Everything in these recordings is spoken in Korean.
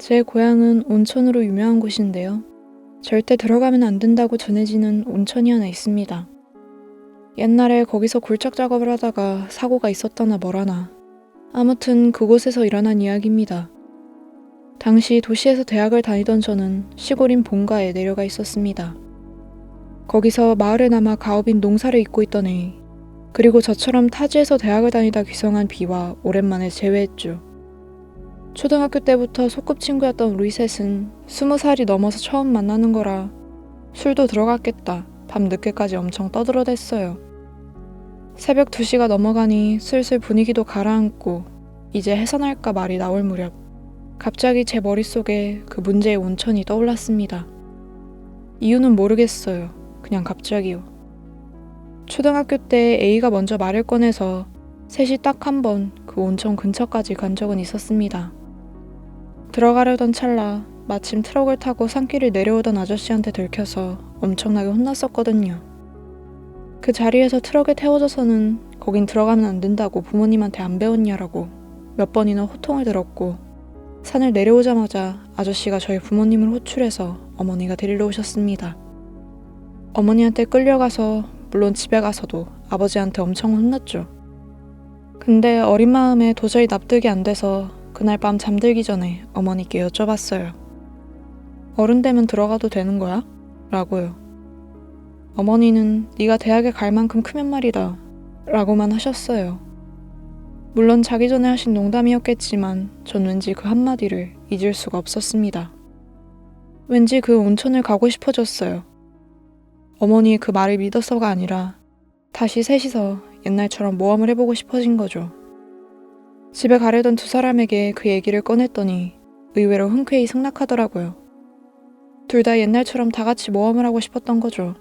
제 고향은 온천으로 유명한 곳인데요. 절대 들어가면 안 된다고 전해지는 온천이 하나 있습니다. 옛날에 거기서 굴착 작업을 하다가 사고가 있었다나 뭐라나. 아무튼 그곳에서 일어난 이야기입니다. 당시 도시에서 대학을 다니던 저는 시골인 본가에 내려가 있었습니다. 거기서 마을에 남아 가업인 농사를 잇고 있던 애, 그리고 저처럼 타지에서 대학을 다니다 귀성한 B와 오랜만에 재회했죠. 초등학교 때부터 소꿉친구였던 우리 셋은 20살이 넘어서 처음 만나는 거라 술도 들어갔겠다 밤 늦게까지 엄청 떠들어댔어요. 새벽 2시가 넘어가니 슬슬 분위기도 가라앉고 이제 해산할까 말이 나올 무렵 갑자기 제 머릿속에 그 문제의 온천이 떠올랐습니다. 이유는 모르겠어요. 그냥 갑자기요. 초등학교 때 A가 먼저 말을 꺼내서 셋이 딱 한 번 그 온천 근처까지 간 적은 있었습니다. 들어가려던 찰나 마침 트럭을 타고 산길을 내려오던 아저씨한테 들켜서 엄청나게 혼났었거든요. 그 자리에서 트럭에 태워져서는 거긴 들어가면 안 된다고 부모님한테 안 배웠냐라고 몇 번이나 호통을 들었고, 산을 내려오자마자 아저씨가 저희 부모님을 호출해서 어머니가 데리러 오셨습니다. 어머니한테 끌려가서 물론 집에 가서도 아버지한테 엄청 혼났죠. 근데 어린 마음에 도저히 납득이 안 돼서 그날 밤 잠들기 전에 어머니께 여쭤봤어요. 어른 되면 들어가도 되는 거야? 라고요. 어머니는 네가 대학에 갈 만큼 크면 말이다 라고만 하셨어요. 물론 자기 전에 하신 농담이었겠지만 전 왠지 그 한마디를 잊을 수가 없었습니다. 왠지 그 온천을 가고 싶어졌어요. 어머니의 그 말을 믿어서가 아니라 다시 셋이서 옛날처럼 모험을 해보고 싶어진 거죠. 집에 가려던 두 사람에게 그 얘기를 꺼냈더니 의외로 흔쾌히 승낙하더라고요. 둘 다 옛날처럼 다 같이 모험을 하고 싶었던 거죠.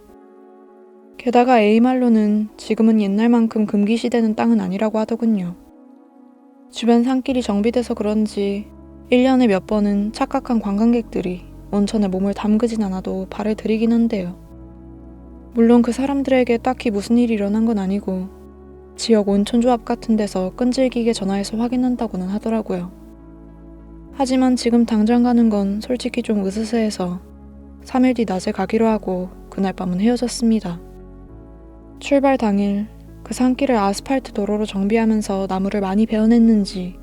게다가 A 말로는 지금은 옛날만큼 금기시되는 땅은 아니라고 하더군요. 주변 산길이 정비돼서 그런지 1년에 몇 번은 착각한 관광객들이 온천에 몸을 담그진 않아도 발을 들이긴 한대요. 물론 그 사람들에게 딱히 무슨 일이 일어난 건 아니고 지역 온천조합 같은 데서 끈질기게 전화해서 확인한다고는 하더라고요. 하지만 지금 당장 가는 건 솔직히 좀 으스스해서 3일 뒤 낮에 가기로 하고 그날 밤은 헤어졌습니다. 출발 당일 그 산길을 아스팔트 도로로 정비하면서 나무를 많이 베어냈는지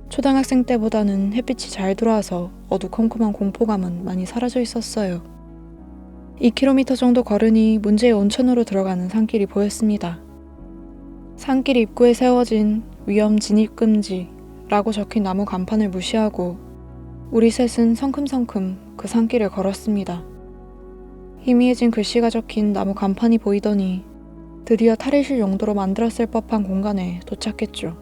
초등학생 때보다는 햇빛이 잘 들어와서 어두컴컴한 공포감은 많이 사라져 있었어요. 2km 정도 걸으니 문제의 온천으로 들어가는 산길이 보였습니다. 산길 입구에 세워진 위험 진입 금지라고 적힌 나무 간판을 무시하고 우리 셋은 성큼성큼 그 산길을 걸었습니다. 희미해진 글씨가 적힌 나무 간판이 보이더니 드디어 탈의실 용도로 만들었을 법한 공간에 도착했죠.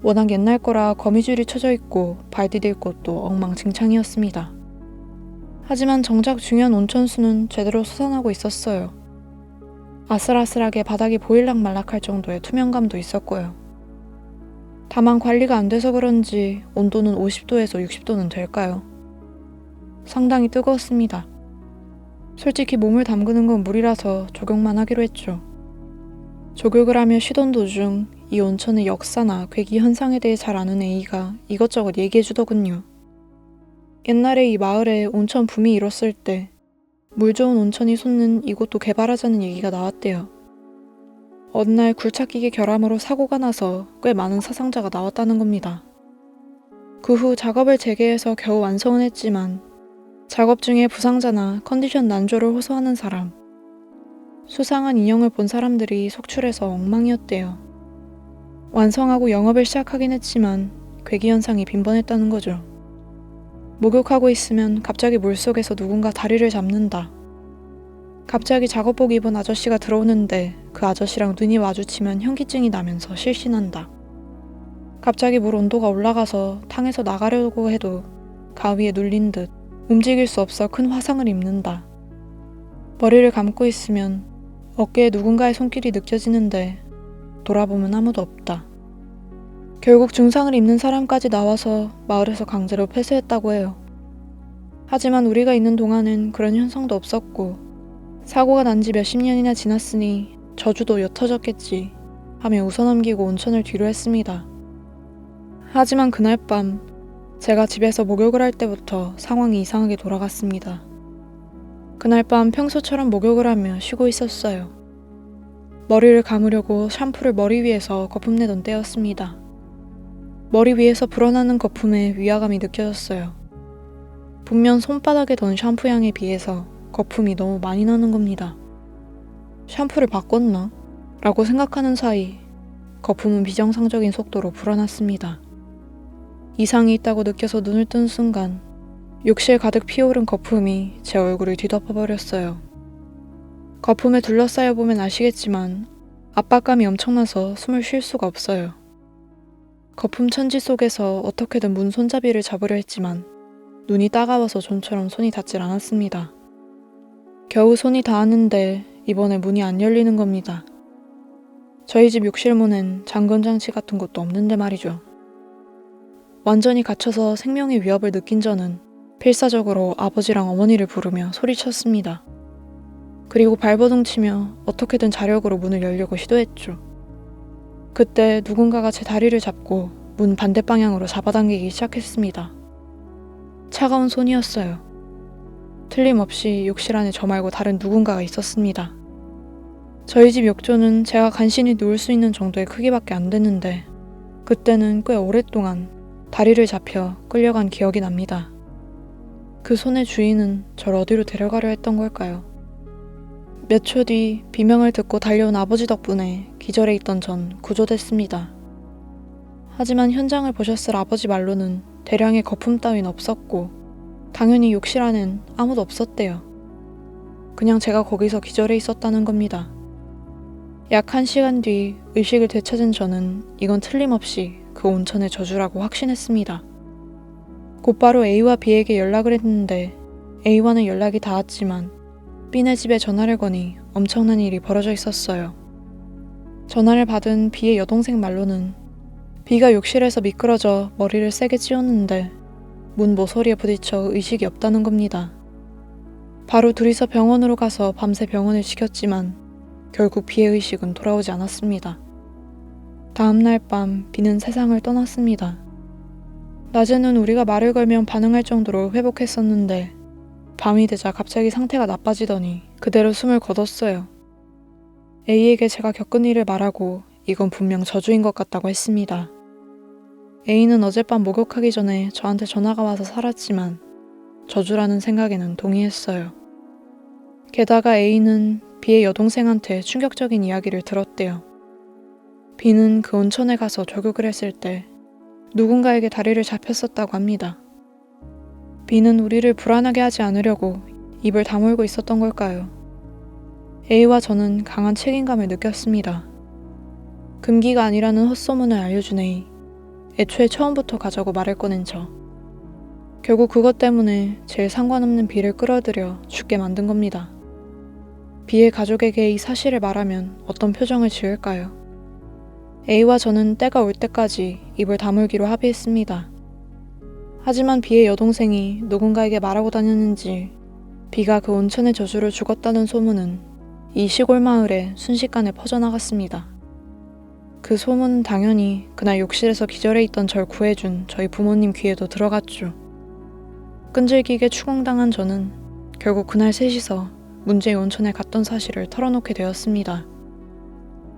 워낙 옛날 거라 거미줄이 쳐져 있고 발 디딜 곳도 엉망진창이었습니다. 하지만 정작 중요한 온천수는 제대로 솟아나고 있었어요. 아슬아슬하게 바닥이 보일락 말락할 정도의 투명감도 있었고요. 다만 관리가 안 돼서 그런지 온도는 50도에서 60도는 될까요? 상당히 뜨거웠습니다. 솔직히 몸을 담그는 건 무리라서 조격만 하기로 했죠. 조격을 하며 쉬던 도중 이 온천의 역사나 괴기 현상에 대해 잘 아는 A가 이것저것 얘기해주더군요. 옛날에 이 마을에 온천 붐이 일었을 때 물 좋은 온천이 솟는 이곳도 개발하자는 얘기가 나왔대요. 어느 날 굴착기계 결함으로 사고가 나서 꽤 많은 사상자가 나왔다는 겁니다. 그 후 작업을 재개해서 겨우 완성은 했지만 작업 중에 부상자나 컨디션 난조를 호소하는 사람, 수상한 인형을 본 사람들이 속출해서 엉망이었대요. 완성하고 영업을 시작하긴 했지만 괴기 현상이 빈번했다는 거죠. 목욕하고 있으면 갑자기 물속에서 누군가 다리를 잡는다. 갑자기 작업복 입은 아저씨가 들어오는데 그 아저씨랑 눈이 마주치면 현기증이 나면서 실신한다. 갑자기 물 온도가 올라가서 탕에서 나가려고 해도 가위에 눌린 듯 움직일 수 없어 큰 화상을 입는다. 머리를 감고 있으면 어깨에 누군가의 손길이 느껴지는데 돌아보면 아무도 없다. 결국 증상을 입는 사람까지 나와서 마을에서 강제로 폐쇄했다고 해요. 하지만 우리가 있는 동안은 그런 현상도 없었고 사고가 난 지 몇십 년이나 지났으니 저주도 옅어졌겠지 하며 웃어넘기고 온천을 뒤로 했습니다. 하지만 그날 밤 제가 집에서 목욕을 할 때부터 상황이 이상하게 돌아갔습니다. 그날 밤 평소처럼 목욕을 하며 쉬고 있었어요. 머리를 감으려고 샴푸를 머리 위에서 거품 내던 때였습니다. 머리 위에서 불어나는 거품에 위화감이 느껴졌어요. 분명 손바닥에 던 샴푸 향에 비해서 거품이 너무 많이 나는 겁니다. 샴푸를 바꿨나? 라고 생각하는 사이 거품은 비정상적인 속도로 불어났습니다. 이상이 있다고 느껴서 눈을 뜬 순간 욕실 가득 피어오른 거품이 제 얼굴을 뒤덮어버렸어요. 거품에 둘러싸여 보면 아시겠지만 압박감이 엄청나서 숨을 쉴 수가 없어요. 거품 천지 속에서 어떻게든 문 손잡이를 잡으려 했지만 눈이 따가워서 좀처럼 손이 닿질 않았습니다. 겨우 손이 닿았는데 이번에 문이 안 열리는 겁니다. 저희 집 욕실 문엔 잠금 장치 같은 것도 없는데 말이죠. 완전히 갇혀서 생명의 위협을 느낀 저는 필사적으로 아버지랑 어머니를 부르며 소리쳤습니다. 그리고 발버둥 치며 어떻게든 자력으로 문을 열려고 시도했죠. 그때 누군가가 제 다리를 잡고 문 반대 방향으로 잡아당기기 시작했습니다. 차가운 손이었어요. 틀림없이 욕실 안에 저 말고 다른 누군가가 있었습니다. 저희 집 욕조는 제가 간신히 누울 수 있는 정도의 크기밖에 안 됐는데 그때는 꽤 오랫동안 다리를 잡혀 끌려간 기억이 납니다. 그 손의 주인은 절 어디로 데려가려 했던 걸까요? 몇 초 뒤 비명을 듣고 달려온 아버지 덕분에 기절해 있던 전 구조됐습니다. 하지만 현장을 보셨을 아버지 말로는 대량의 거품 따윈 없었고 당연히 욕실 안엔 아무도 없었대요. 그냥 제가 거기서 기절해 있었다는 겁니다. 약 1시간 뒤 의식을 되찾은 저는 이건 틀림없이 그 온천의 저주라고 확신했습니다. 곧바로 A와 B에게 연락을 했는데 A와는 연락이 닿았지만 B네 집에 전화를 거니 엄청난 일이 벌어져 있었어요. 전화를 받은 B의 여동생 말로는 B가 욕실에서 미끄러져 머리를 세게 찧었는데 문 모서리에 부딪혀 의식이 없다는 겁니다. 바로 둘이서 병원으로 가서 밤새 병원을 지켰지만 결국 B의 의식은 돌아오지 않았습니다. 다음날 밤 B는 세상을 떠났습니다. 낮에는 우리가 말을 걸면 반응할 정도로 회복했었는데 밤이 되자 갑자기 상태가 나빠지더니 그대로 숨을 거뒀어요. A에게 제가 겪은 일을 말하고 이건 분명 저주인 것 같다고 했습니다. A는 어젯밤 목욕하기 전에 저한테 전화가 와서 살았지만 저주라는 생각에는 동의했어요. 게다가 A는 B의 여동생한테 충격적인 이야기를 들었대요. B는 그 온천에 가서 조격을 했을 때 누군가에게 다리를 잡혔었다고 합니다. B는 우리를 불안하게 하지 않으려고 입을 다물고 있었던 걸까요? A와 저는 강한 책임감을 느꼈습니다. 금기가 아니라는 헛소문을 알려준 A. 애초에 처음부터 가자고 말을 꺼낸 저. 결국 그것 때문에 제일 상관없는 B를 끌어들여 죽게 만든 겁니다. B의 가족에게 이 사실을 말하면 어떤 표정을 지을까요? A와 저는 때가 올 때까지 입을 다물기로 합의했습니다. 하지만 B의 여동생이 누군가에게 말하고 다녔는지 B가 그 온천의 저주로 죽었다는 소문은 이 시골 마을에 순식간에 퍼져나갔습니다. 그 소문은 당연히 그날 욕실에서 기절해 있던 절 구해준 저희 부모님 귀에도 들어갔죠. 끈질기게 추궁당한 저는 결국 그날 셋이서 문제의 온천에 갔던 사실을 털어놓게 되었습니다.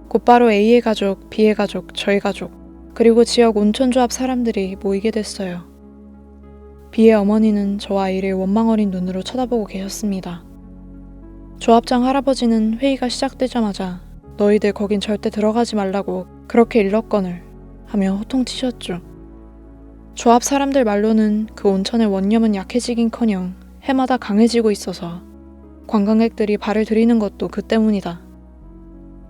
곧바로 A의 가족, B의 가족, 저희 가족, 그리고 지역 온천조합 사람들이 모이게 됐어요. B의 어머니는 저와 A를 원망 어린 눈으로 쳐다보고 계셨습니다. 조합장 할아버지는 회의가 시작되자마자 너희들 거긴 절대 들어가지 말라고 그렇게 일렀거늘 하며 호통치셨죠. 조합 사람들 말로는 그 온천의 원념은 약해지긴커녕 해마다 강해지고 있어서 관광객들이 발을 들이는 것도 그 때문이다.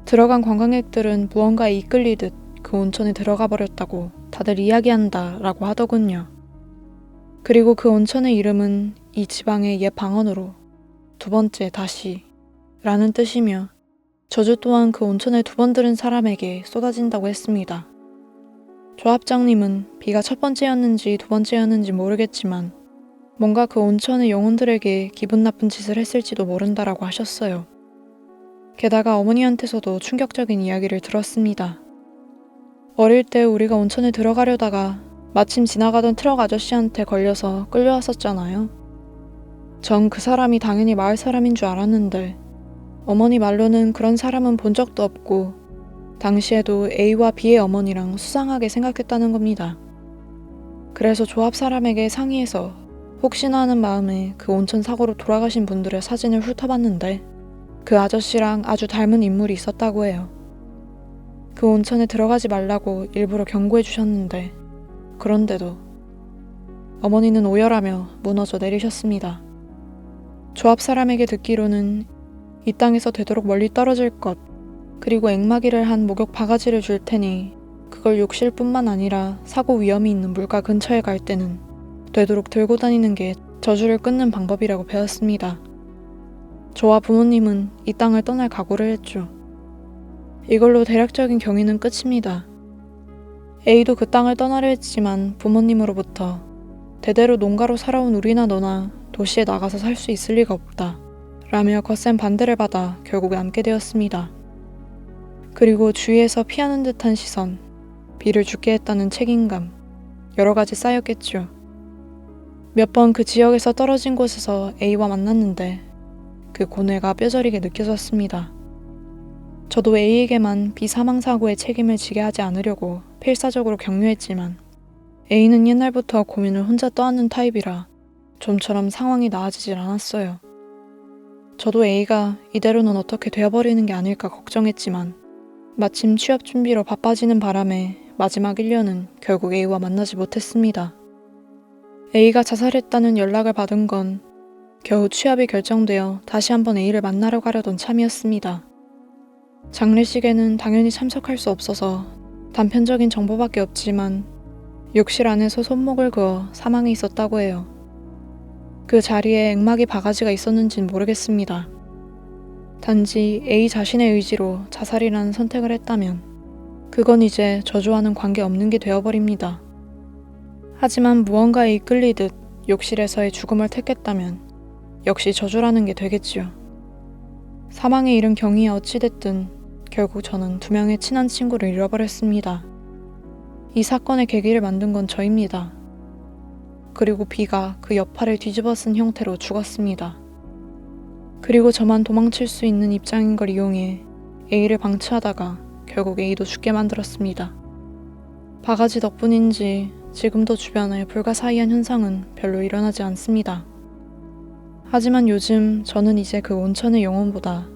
들어간 관광객들은 무언가에 이끌리듯 그 온천에 들어가 버렸다고 다들 이야기한다 라고 하더군요. 그리고 그 온천의 이름은 이 지방의 옛 방언으로 두 번째 다시 라는 뜻이며 저주 또한 그 온천에 두 번 들은 사람에게 쏟아진다고 했습니다. 조합장님은 B가 첫 번째였는지 두 번째였는지 모르겠지만 뭔가 그 온천의 영혼들에게 기분 나쁜 짓을 했을지도 모른다라고 하셨어요. 게다가 어머니한테서도 충격적인 이야기를 들었습니다. 어릴 때 우리가 온천에 들어가려다가 마침 지나가던 트럭 아저씨한테 걸려서 끌려왔었잖아요. 전 그 사람이 당연히 마을 사람인 줄 알았는데 어머니 말로는 그런 사람은 본 적도 없고 당시에도 A와 B의 어머니랑 수상하게 생각했다는 겁니다. 그래서 조합 사람에게 상의해서 혹시나 하는 마음에 그 온천 사고로 돌아가신 분들의 사진을 훑어봤는데 그 아저씨랑 아주 닮은 인물이 있었다고 해요. 그 온천에 들어가지 말라고 일부러 경고해 주셨는데 그런데도 어머니는 오열하며 무너져 내리셨습니다. 조합 사람에게 듣기로는 이 땅에서 되도록 멀리 떨어질 것, 그리고 앵마기를 한 목욕 바가지를 줄 테니 그걸 욕실 뿐만 아니라 사고 위험이 있는 물가 근처에 갈 때는 되도록 들고 다니는 게 저주를 끊는 방법이라고 배웠습니다. 저와 부모님은 이 땅을 떠날 각오를 했죠. 이걸로 대략적인 경위는 끝입니다. A도 그 땅을 떠나려 했지만 부모님으로부터 대대로 농가로 살아온 우리나 너나 도시에 나가서 살 수 있을 리가 없다 라며 거센 반대를 받아 결국 남게 되었습니다. 그리고 주위에서 피하는 듯한 시선, B를 죽게 했다는 책임감, 여러 가지 쌓였겠죠. 몇 번 그 지역에서 떨어진 곳에서 A와 만났는데 그 고뇌가 뼈저리게 느껴졌습니다. 저도 A에게만 B 사망사고의 책임을 지게 하지 않으려고 필사적으로 격려했지만 A는 옛날부터 고민을 혼자 떠안는 타입이라 좀처럼 상황이 나아지질 않았어요. 저도 A가 이대로는 어떻게 되어버리는 게 아닐까 걱정했지만 마침 취업 준비로 바빠지는 바람에 마지막 1년은 결국 A와 만나지 못했습니다. A가 자살했다는 연락을 받은 건 겨우 취업이 결정되어 다시 한번 A를 만나러 가려던 참이었습니다. 장례식에는 당연히 참석할 수 없어서 단편적인 정보밖에 없지만 욕실 안에서 손목을 그어 사망해 있었다고 해요. 그 자리에 앵마기 바가지가 있었는진 모르겠습니다. 단지 A 자신의 의지로 자살이라는 선택을 했다면 그건 이제 저주와는 관계없는 게 되어버립니다. 하지만 무언가에 이끌리듯 욕실에서의 죽음을 택했다면 역시 저주라는 게 되겠지요. 사망에 이른 경위에 어찌됐든 결국 저는 2명의 친한 친구를 잃어버렸습니다. 이 사건의 계기를 만든 건 저입니다. 그리고 B가 그 여파를 뒤집어 쓴 형태로 죽었습니다. 그리고 저만 도망칠 수 있는 입장인 걸 이용해 A를 방치하다가 결국 A도 죽게 만들었습니다. 바가지 덕분인지 지금도 주변에 불가사의한 현상은 별로 일어나지 않습니다. 하지만 요즘 저는 이제 그 온천의 영혼보다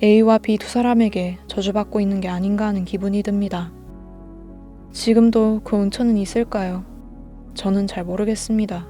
A와 B 두 사람에게 저주받고 있는 게 아닌가 하는 기분이 듭니다. 지금도 그 온천은 있을까요? 저는 잘 모르겠습니다.